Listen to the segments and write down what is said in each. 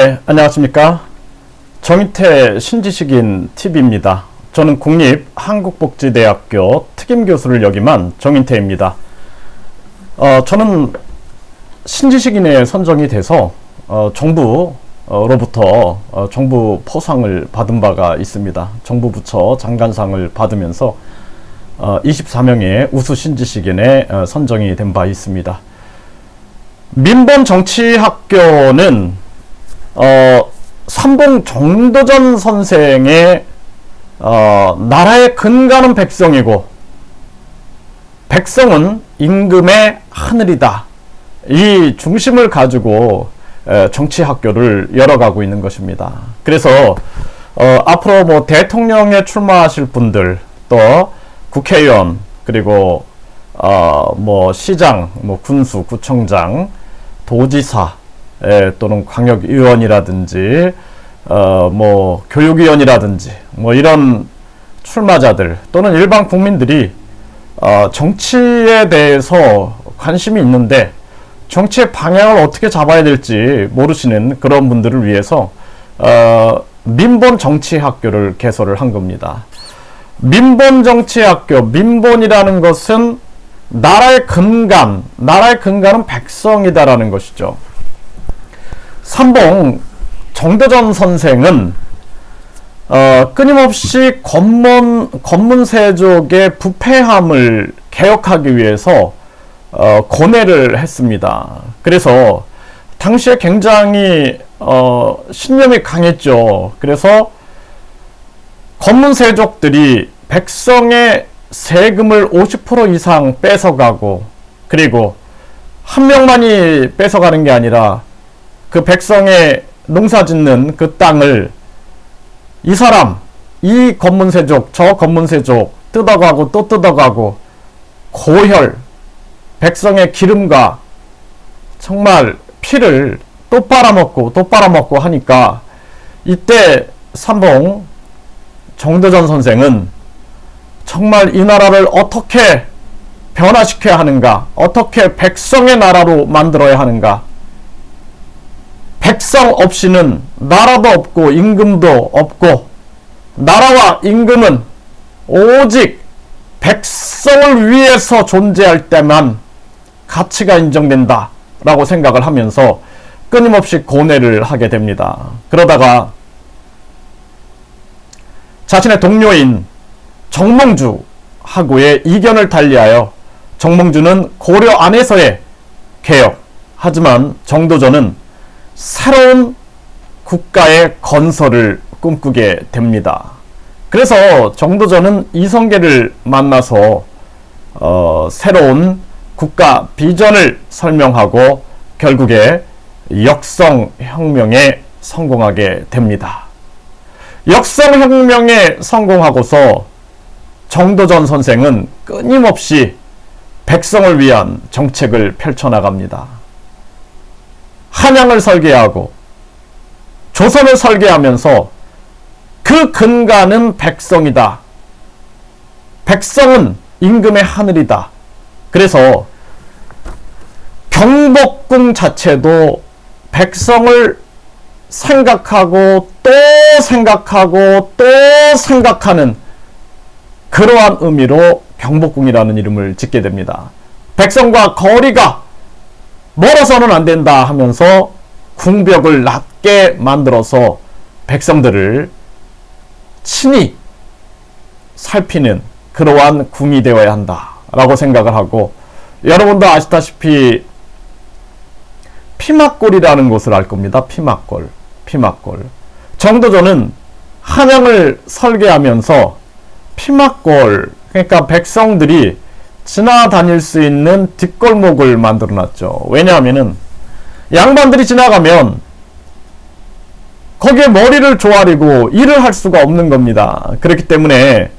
네, 안녕하십니까. 정희태 신지식인 TV입니다. 저는 국립한국복지대학교 특임교수를 역임한 정희태입니다. 저는 신지식인에 선정이 돼서 정부로부터 정부 포상을 받은 바가 있습니다. 정부 부처 장관상을 받으면서 24명의 우수 신지식인에 선정이 된 바 있습니다. 민본정치학교는 삼봉 정도전 선생의 나라의 근간은 백성이고 백성은 임금의 하늘이다, 이 중심을 가지고 정치학교를 열어가고 있는 것입니다. 그래서 앞으로 뭐 대통령에 출마하실 분들, 또 국회의원, 그리고 뭐 시장, 뭐 군수, 구청장, 도지사, 또는 광역의원이라든지 뭐 교육위원이라든지 뭐 이런 출마자들 또는 일반 국민들이 정치에 대해서 관심이 있는데 정치의 방향을 어떻게 잡아야 될지 모르시는 그런 분들을 위해서 민본정치학교를 개설을 한 겁니다. 민본정치학교, 민본이라는 것은 나라의 근간은 백성이다라는 것이죠. 삼봉 정도전 선생은 끊임없이 권문세족의 부패함을 개혁하기 위해서 고뇌를 했습니다. 그래서 당시에 굉장히 신념이 강했죠. 그래서 권문세족들이 백성의 세금을 50% 이상 뺏어가고, 그리고 한 명만이 뺏어가는 게 아니라 그 백성의 농사짓는 그 땅을 이 사람, 이 권문세족, 저 권문세족 뜯어가고 또 뜯어가고, 고혈, 백성의 기름과 정말 피를 또 빨아먹고 하니까 이때 삼봉 정도전 선생은 정말 이 나라를 어떻게 변화시켜야 하는가, 어떻게 백성의 나라로 만들어야 하는가, 백성 없이는 나라도 없고 임금도 없고, 나라와 임금은 오직 백성을 위해서 존재할 때만 가치가 인정된다 라고 생각을 하면서 끊임없이 고뇌를 하게 됩니다. 그러다가 자신의 동료인 정몽주하고의 이견을 달리하여, 정몽주는 고려 안에서의 개혁, 하지만 정도전은 새로운 국가의 건설을 꿈꾸게 됩니다. 그래서 정도전은 이성계를 만나서 새로운 국가 비전을 설명하고 결국에 역성혁명에 성공하게 됩니다. 역성혁명에 성공하고서 정도전 선생은 끊임없이 백성을 위한 정책을 펼쳐나갑니다. 한양을 설계하고 조선을 설계하면서 그 근간은 백성이다, 백성은 임금의 하늘이다. 그래서 경복궁 자체도 백성을 생각하고 또 생각하고 또 생각하는 그러한 의미로 경복궁이라는 이름을 짓게 됩니다. 백성과 거리가 멀어서는 안 된다 하면서 궁벽을 낮게 만들어서 백성들을 친히 살피는 그러한 궁이 되어야 한다 라고 생각을 하고, 여러분도 아시다시피 피막골이라는 곳을 알 겁니다. 피막골. 정도전은 한양을 설계하면서 피막골, 그러니까 백성들이 지나다닐 수 있는 뒷골목을 만들어 놨죠. 왜냐하면은 양반들이 지나가면 거기에 머리를 조아리고 일을 할 수가 없는 겁니다. 그렇기 때문에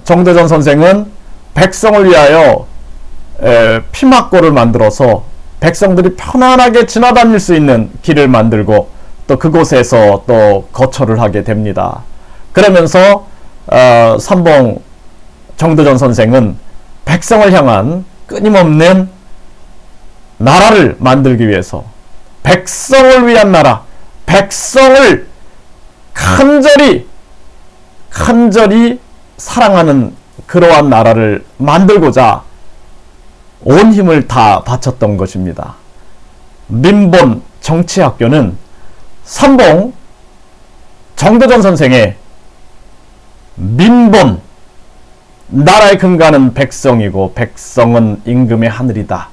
정도전 선생은 백성을 위하여 피막골을 만들어서 백성들이 편안하게 지나다닐 수 있는 길을 만들고, 또 그곳에서 또 거처를 하게 됩니다. 그러면서 삼봉 정도전 선생은 백성을 향한 끊임없는 나라를 만들기 위해서 백성을 위한 나라, 백성을 간절히 사랑하는 그러한 나라를 만들고자 온 힘을 다 바쳤던 것입니다. 민본 정치학교는 선봉 정도전 선생의 민본, 나라의 근간은 백성이고 백성은 임금의 하늘이다,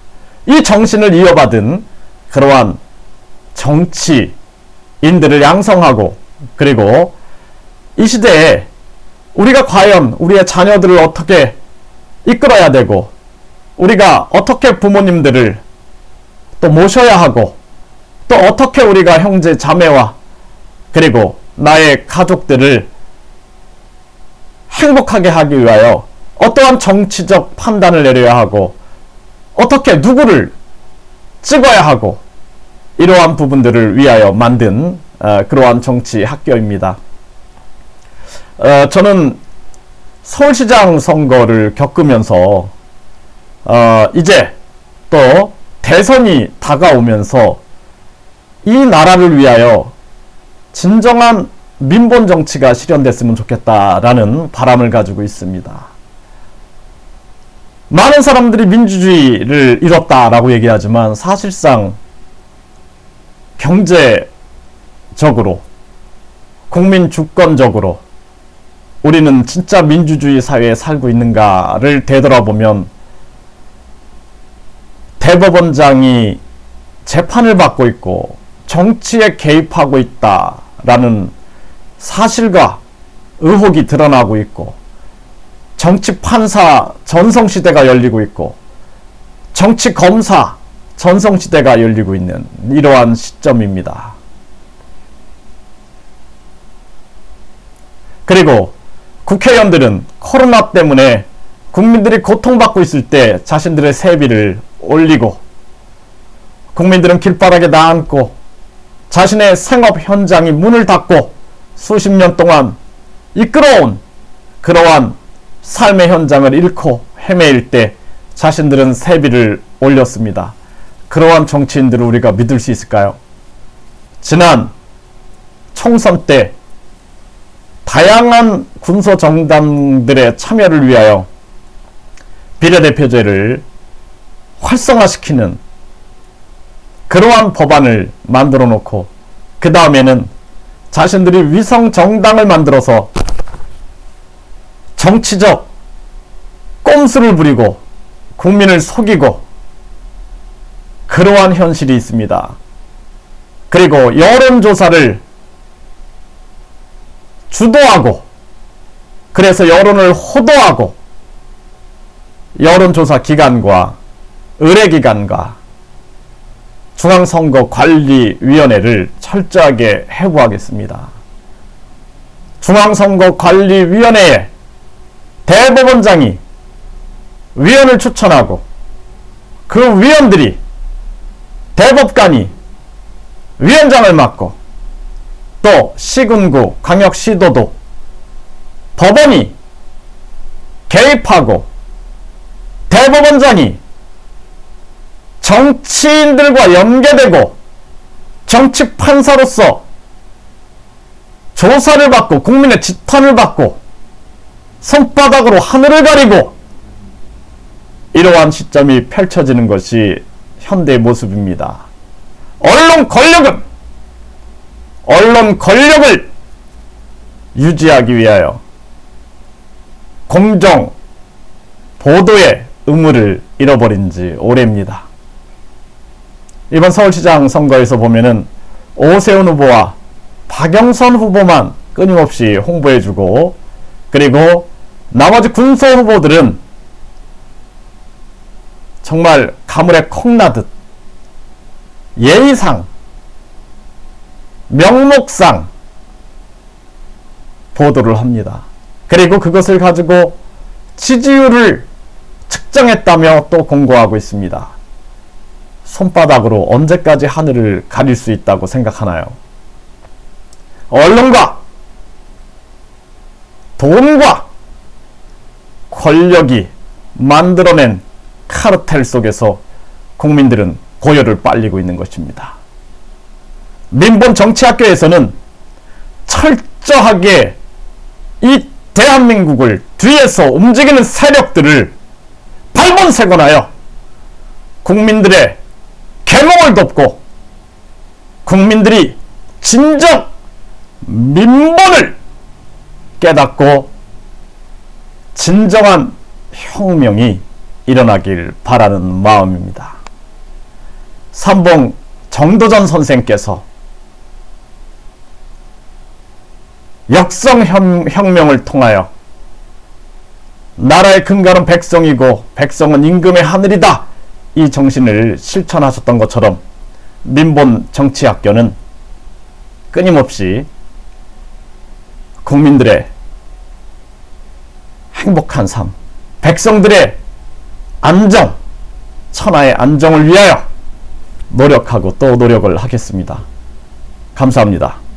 이 정신을 이어받은 그러한 정치인들을 양성하고, 그리고 이 시대에 우리가 과연 우리의 자녀들을 어떻게 이끌어야 되고, 우리가 어떻게 부모님들을 또 모셔야 하고, 또 어떻게 우리가 형제 자매와 그리고 나의 가족들을 행복하게 하기 위하여 어떠한 정치적 판단을 내려야 하고, 어떻게 누구를 찍어야 하고, 이러한 부분들을 위하여 만든 그러한 정치 학교입니다. 저는 서울시장 선거를 겪으면서 이제 또 대선이 다가오면서 이 나라를 위하여 진정한 민본 정치가 실현됐으면 좋겠다라는 바람을 가지고 있습니다. 많은 사람들이 민주주의를 이뤘다라고 얘기하지만 사실상 경제적으로, 국민 주권적으로 우리는 진짜 민주주의 사회에 살고 있는가를 되돌아보면, 대법원장이 재판을 받고 있고 정치에 개입하고 있다라는 사실과 의혹이 드러나고 있고, 정치 판사 전성시대가 열리고 있고, 정치 검사 전성시대가 열리고 있는 이러한 시점입니다. 그리고 국회의원들은 코로나 때문에 국민들이 고통받고 있을 때 자신들의 세비를 올리고, 국민들은 길바닥에 나앉고 자신의 생업 현장이 문을 닫고 수십 년 동안 이끌어온 그러한 삶의 현장을 잃고 헤매일 때 자신들은 세비를 올렸습니다. 그러한 정치인들을 우리가 믿을 수 있을까요? 지난 총선 때 다양한 군소정당들의 참여를 위하여 비례대표제를 활성화시키는 그러한 법안을 만들어 놓고, 그 다음에는 자신들이 위성정당을 만들어서 정치적 꼼수를 부리고 국민을 속이고, 그러한 현실이 있습니다. 그리고 여론조사를 주도하고, 그래서 여론을 호도하고, 여론조사 기관과 의뢰기관과 중앙선거관리위원회를 철저하게 해부하겠습니다. 중앙선거관리위원회에 대법원장이 위원을 추천하고, 그 위원들이, 대법관이 위원장을 맡고, 또 시군구, 광역시도도 법원이 개입하고, 대법원장이 정치인들과 연계되고 정치판사로서 조사를 받고 국민의 지탄을 받고 손바닥으로 하늘을 가리고, 이러한 시점이 펼쳐지는 것이 현대의 모습입니다. 언론 권력을 유지하기 위하여 공정 보도의 의무를 잃어버린 지 오래입니다. 이번 서울시장 선거에서 보면은 오세훈 후보와 박영선 후보만 끊임없이 홍보해주고, 그리고 나머지 군소 후보들은 정말 가물에 콩나듯 예의상, 명목상 보도를 합니다. 그리고 그것을 가지고 지지율을 측정했다며 또 공고하고 있습니다. 손바닥으로 언제까지 하늘을 가릴 수 있다고 생각하나요? 언론과 돈과 권력이 만들어낸 카르텔 속에서 국민들은 고열을 빨리고 있는 것입니다. 민본 정치학교에서는 철저하게 이 대한민국을 뒤에서 움직이는 세력들을 발본색원하여 국민들의 계몽을 돕고 국민들이 진정 민본을 깨닫고 진정한 혁명이 일어나길 바라는 마음입니다. 삼봉 정도전 선생께서 역성혁명을 통하여 나라의 근간은 백성이고 백성은 임금의 하늘이다, 이 정신을 실천하셨던 것처럼 민본 정치학교는 끊임없이 국민들의 행복한 삶, 백성들의 안정, 천하의 안정을 위하여 노력하고 또 노력을 하겠습니다. 감사합니다.